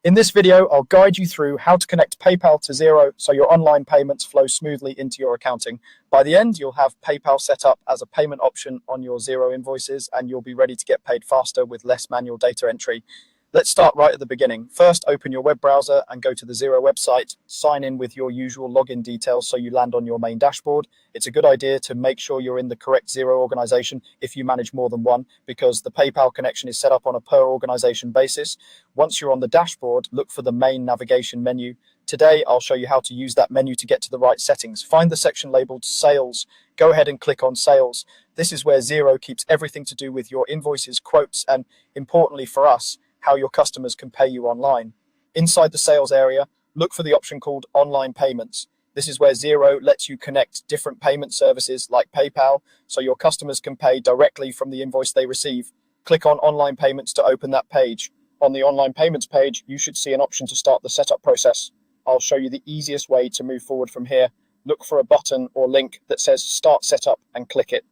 In this video, I'll guide you through how to connect PayPal to Xero so your online payments flow smoothly into your accounting. By the end, you'll have PayPal set up as a payment option on your Xero invoices, and you'll be ready to get paid faster with less manual data entry. Let's start right at the beginning. First, open your web browser and go to the Xero website. Sign in with your usual login details so you land on your main dashboard. It's a good idea to make sure you're in the correct Xero organization if you manage more than one, because the PayPal connection is set up on a per organization basis. Once you're on the dashboard, look for the main navigation menu. Today, I'll show you how to use that menu to get to the right settings. Find the section labeled Sales. Go ahead and click on Sales. This is where Xero keeps everything to do with your invoices, quotes, and importantly for us, how your customers can pay you online. Inside the sales area, look for the option called Online Payments. This is where Xero lets you connect different payment services like PayPal so your customers can pay directly from the invoice they receive. Click on Online Payments to open that page. On the Online Payments page, you should see an option to start the setup process. I'll show you the easiest way to move forward from here. Look for a button or link that says Start Setup and click it.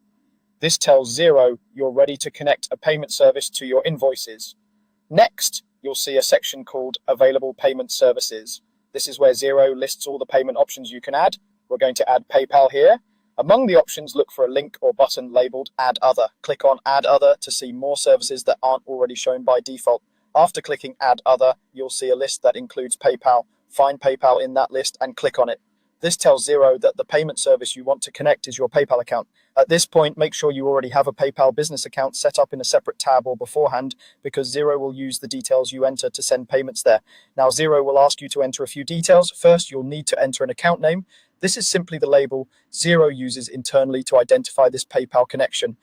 This tells Xero you're ready to connect a payment service to your invoices. Next, you'll see a section called Available Payment Services. This is where Xero lists all the payment options you can add. We're going to add PayPal here. Among the options, look for a link or button labeled Add Other. Click on Add Other to see more services that aren't already shown by default. After clicking Add Other, you'll see a list that includes PayPal. Find PayPal in that list and click on it. This tells Xero that the payment service you want to connect is your PayPal account. At this point, make sure you already have a PayPal business account set up in a separate tab or beforehand, because Xero will use the details you enter to send payments there. Now, Xero will ask you to enter a few details. First, you'll need to enter an account name. This is simply the label Xero uses internally to identify this PayPal connection.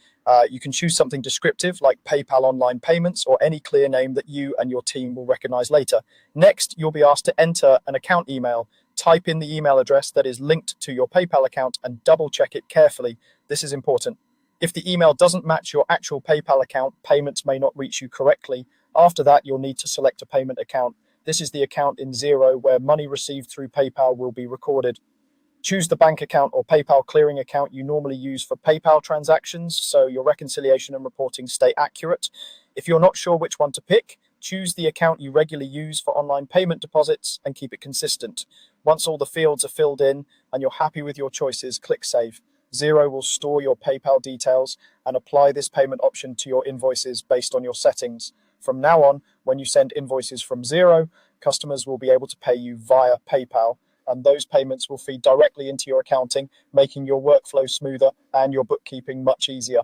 You can choose something descriptive like PayPal Online Payments or any clear name that you and your team will recognize later. Next, you'll be asked to enter an account email. Type in the email address that is linked to your PayPal account and double check it carefully. This is important. If the email doesn't match your actual PayPal account, payments may not reach you correctly. After that, you'll need to select a payment account. This is the account in Xero where money received through PayPal will be recorded. Choose the bank account or PayPal clearing account you normally use for PayPal transactions so your reconciliation and reporting stay accurate. If you're not sure which one to pick, choose the account you regularly use for online payment deposits and keep it consistent. Once all the fields are filled in and you're happy with your choices, click Save. Xero will store your PayPal details and apply this payment option to your invoices based on your settings. From now on, when you send invoices from Xero, customers will be able to pay you via PayPal, and those payments will feed directly into your accounting, making your workflow smoother and your bookkeeping much easier.